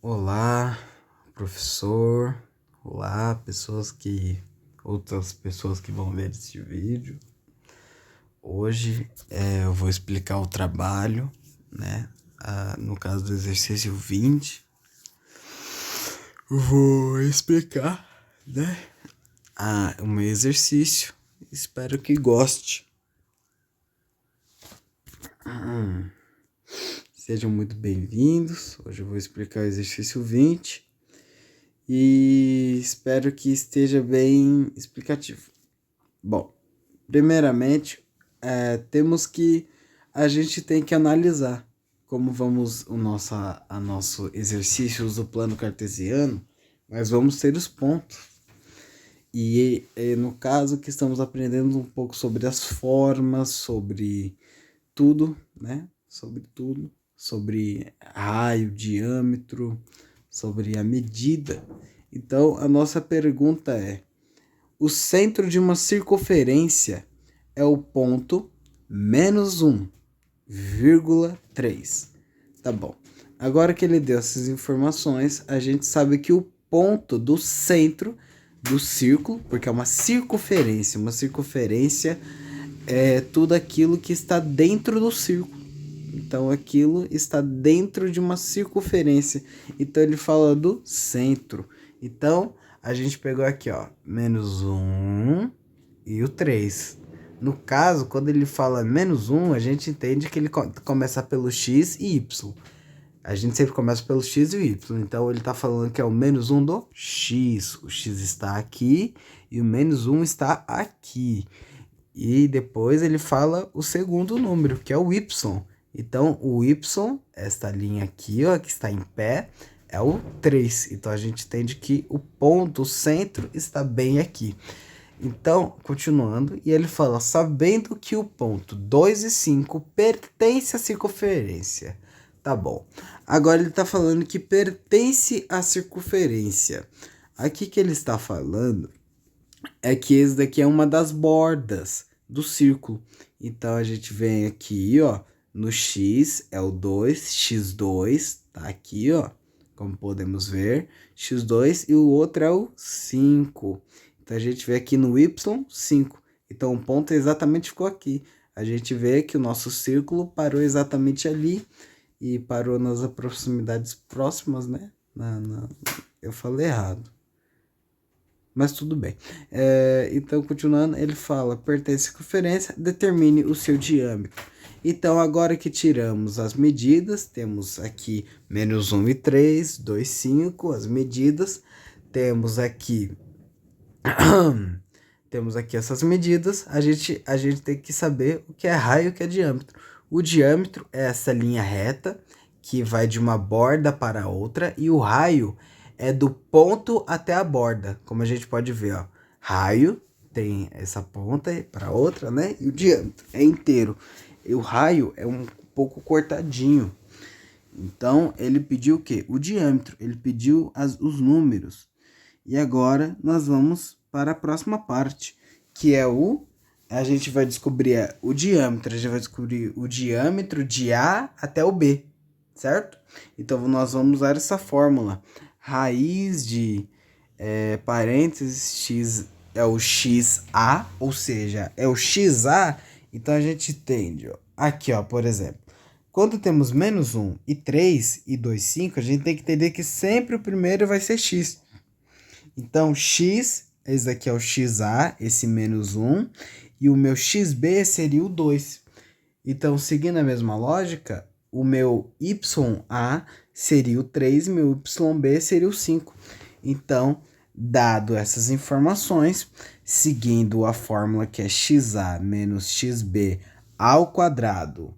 Olá, professor. Olá, outras pessoas que vão ver esse vídeo. Hoje eu vou explicar o trabalho, né? No caso do exercício 20, vou explicar, né? O meu exercício. Espero que goste. Sejam muito bem-vindos. Hoje eu vou explicar o exercício 20 e espero que esteja bem explicativo. Bom, primeiramente, a gente tem que analisar como vamos nosso exercício do plano cartesiano, mas vamos ter os pontos. E no caso que estamos aprendendo um pouco sobre as formas, sobre tudo, né? Sobre raio, diâmetro, sobre a medida. Então, a nossa pergunta é: o centro de uma circunferência é o ponto menos 1,3. Tá bom. Agora que ele deu essas informações, a gente sabe que o ponto do centro do círculo, porque é uma circunferência é tudo aquilo que está dentro do círculo. Então aquilo está dentro de uma circunferência. Então ele fala do centro. Então a gente pegou aqui, ó, menos 1 e o 3. No caso, quando ele fala menos 1, a gente entende que ele começa pelo x e y. A gente sempre começa pelo x e o y. Então ele está falando que é o menos 1 do x. O x está aqui e o menos 1 está aqui. E depois ele fala o segundo número, que é o y. Então, o y, esta linha aqui, ó, que está em pé, é o 3. Então, a gente entende que o ponto, o centro, está bem aqui. Então, continuando, e ele fala, sabendo que o ponto 2 e 5 pertence à circunferência. Tá bom. Agora, ele está falando que pertence à circunferência. Aqui que ele está falando é que esse daqui é uma das bordas do círculo. Então, a gente vem aqui, ó, no x é o 2, x2, tá aqui, ó, como podemos ver, x2 e o outro é o 5. Então, a gente vê aqui no y, 5. Então, o ponto exatamente ficou aqui. A gente vê que o nosso círculo parou exatamente ali e parou nas proximidades próximas, né? Eu falei errado. Mas tudo bem. Então, continuando, ele fala, pertence à circunferência, determine o seu diâmetro. Então, agora que tiramos as medidas, temos aqui menos 1 e 3, 2, 5, as medidas. Temos aqui essas medidas, a gente tem que saber o que é raio e o que é diâmetro. O diâmetro é essa linha reta que vai de uma borda para outra e o raio é do ponto até a borda, como a gente pode ver, ó. Raio tem essa ponta para outra, né? E o diâmetro é inteiro. E o raio é um pouco cortadinho. Então, ele pediu o quê? O diâmetro. Ele pediu os números. E agora, nós vamos para a próxima parte, que é a gente vai descobrir o diâmetro. A gente vai descobrir o diâmetro de A até o B, certo? Então, nós vamos usar essa fórmula. Raiz de parênteses x é o xa, ou seja, é o xa. Então, a gente entende, ó, aqui, ó, por exemplo, quando temos menos 1 e 3 e 2, 5, a gente tem que entender que sempre o primeiro vai ser x. Então, x, esse daqui é o xa, esse menos 1, e o meu xb seria o 2. Então, seguindo a mesma lógica, o meu ya seria o 3 e meu yb seria o 5. Então, dado essas informações, seguindo a fórmula que é xa menos xb ao quadrado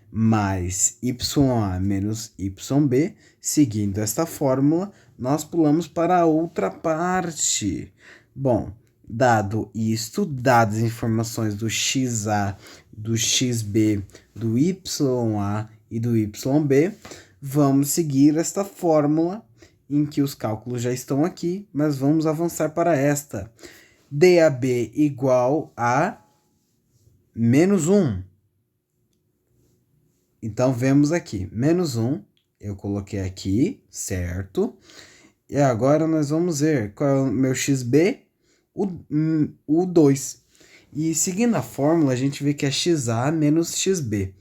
mais ya menos yb, seguindo esta fórmula, nós pulamos para a outra parte. Bom, dado isto, dadas as informações do xa, do xb, do ya e do yb, vamos seguir esta fórmula em que os cálculos já estão aqui, mas vamos avançar para esta. DAB igual a menos 1. Então, vemos aqui, menos 1 Eu coloquei aqui, certo? E agora nós vamos ver qual é o meu xb, o 2. E seguindo a fórmula, a gente vê que é xa menos xb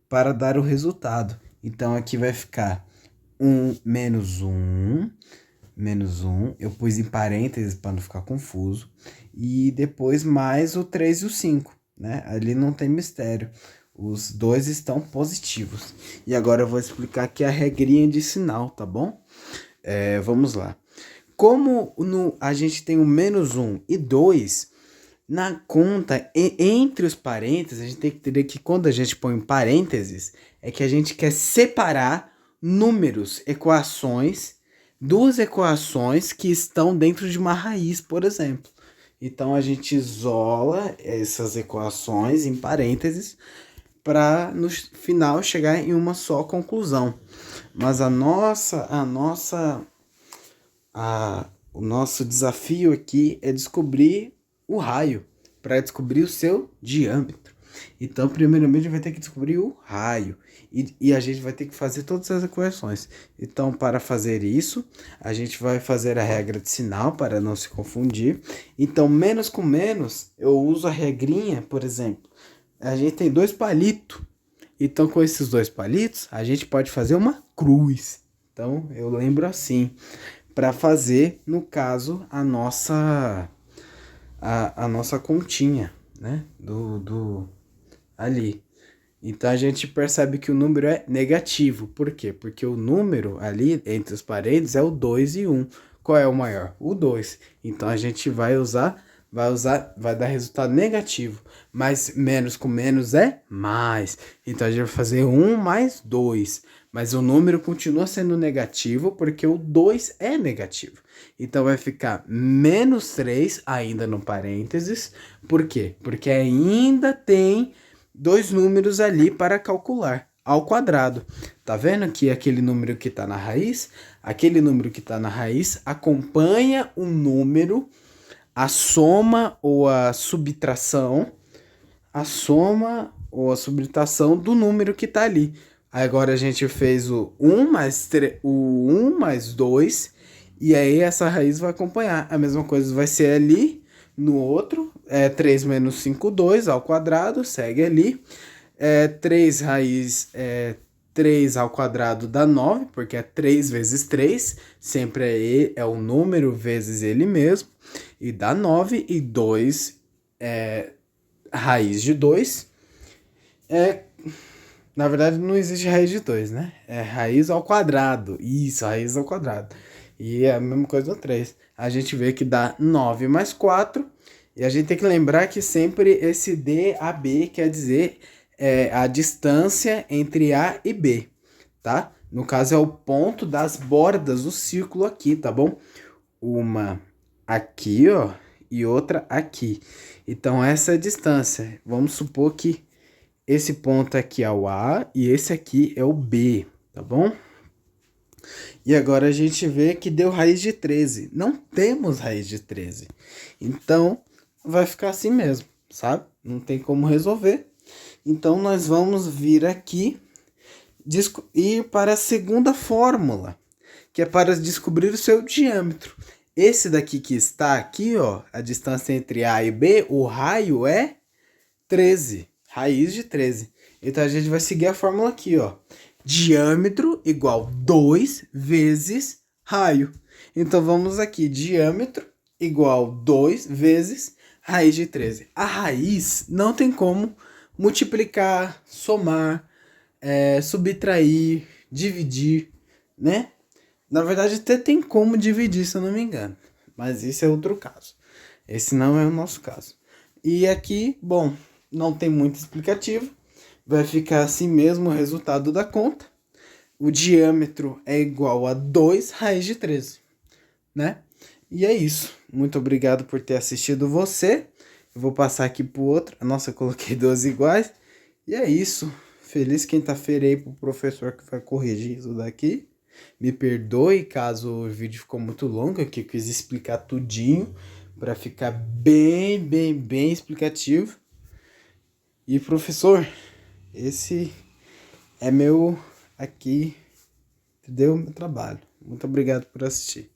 para dar o resultado. Então aqui vai ficar 1 menos 1. Eu pus em parênteses para não ficar confuso. E depois mais o 3 e o 5, né? Ali não tem mistério. Os dois estão positivos. E agora eu vou explicar aqui a regrinha de sinal, tá bom? Vamos lá. Como a gente tem o menos 1 e 2, na conta, entre os parênteses, a gente tem que entender que quando a gente põe parênteses, é que a gente quer separar números, equações, duas equações que estão dentro de uma raiz, por exemplo. Então a gente isola essas equações em parênteses para no final chegar em uma só conclusão. Mas o nosso desafio aqui é descobrir o raio, para descobrir o seu diâmetro. Então, primeiramente, a gente vai ter que descobrir o raio. E a gente vai ter que fazer todas as equações. Então, para fazer isso, a gente vai fazer a regra de sinal para não se confundir. Então, menos com menos, eu uso a regrinha, por exemplo. A gente tem 2 palitos. Então, com esses 2 palitos, a gente pode fazer uma cruz. Então, eu lembro assim, para fazer, no caso, a nossa continha, né? Ali. Então a gente percebe que o número é negativo. Por quê? Porque o número ali entre os parênteses é o 2 e 1. Qual é o maior? O 2. Então a gente vai dar resultado negativo. Mas menos com menos é mais. Então a gente vai fazer 1 mais 2. Mas o número continua sendo negativo porque o 2 é negativo. Então vai ficar menos 3 ainda no parênteses. Por quê? Porque ainda tem 2 números ali para calcular ao quadrado. Tá vendo que aquele número que está na raiz? Aquele número que está na raiz acompanha o número, a soma ou a subtração, do número que está ali. Agora a gente fez o 1 mais 2, e aí essa raiz vai acompanhar. A mesma coisa vai ser ali no outro, 3 menos 5, 2 ao quadrado, segue ali. 3 ao quadrado dá 9, porque é 3 vezes 3, sempre é o número vezes ele mesmo, e dá 9, e 2 raiz de 2 na verdade não existe raiz de 2, né? É raiz ao quadrado, isso, raiz ao quadrado. E é a mesma coisa no 3. A gente vê que dá 9 mais 4, e a gente tem que lembrar que sempre esse DAB quer dizer a distância entre A e B, tá? No caso é o ponto das bordas do círculo aqui, tá bom? Uma aqui, ó, e outra aqui. Então essa é a distância. Vamos supor que esse ponto aqui é o A e esse aqui é o B, tá bom? E agora a gente vê que deu raiz de 13. Não temos raiz de 13. Então, vai ficar assim mesmo, sabe? Não tem como resolver. Então, nós vamos vir aqui ir para a segunda fórmula, que é para descobrir o seu diâmetro. Esse daqui que está aqui, ó, a distância entre A e B, o raio é 13. Raiz de 13. Então, a gente vai seguir a fórmula aqui, ó. Diâmetro igual 2 vezes raio. Então, vamos aqui. Diâmetro igual 2 vezes raiz de 13. A raiz não tem como multiplicar, somar, subtrair, dividir, né? Na verdade, até tem como dividir, se eu não me engano. Mas isso é outro caso. Esse não é o nosso caso. E aqui, bom, não tem muito explicativo. Vai ficar assim mesmo o resultado da conta. O diâmetro é igual a 2 raiz de 13, né? E é isso. Muito obrigado por ter assistido você. Eu vou passar aqui pro outro. Nossa, eu coloquei 12 iguais. E é isso. Feliz quinta-feira aí pro professor que vai corrigir isso daqui. Me perdoe caso o vídeo ficou muito longo, aqui eu quis explicar tudinho para ficar bem explicativo. E professor, esse é meu aqui Entendeu? Meu trabalho. Muito obrigado por assistir.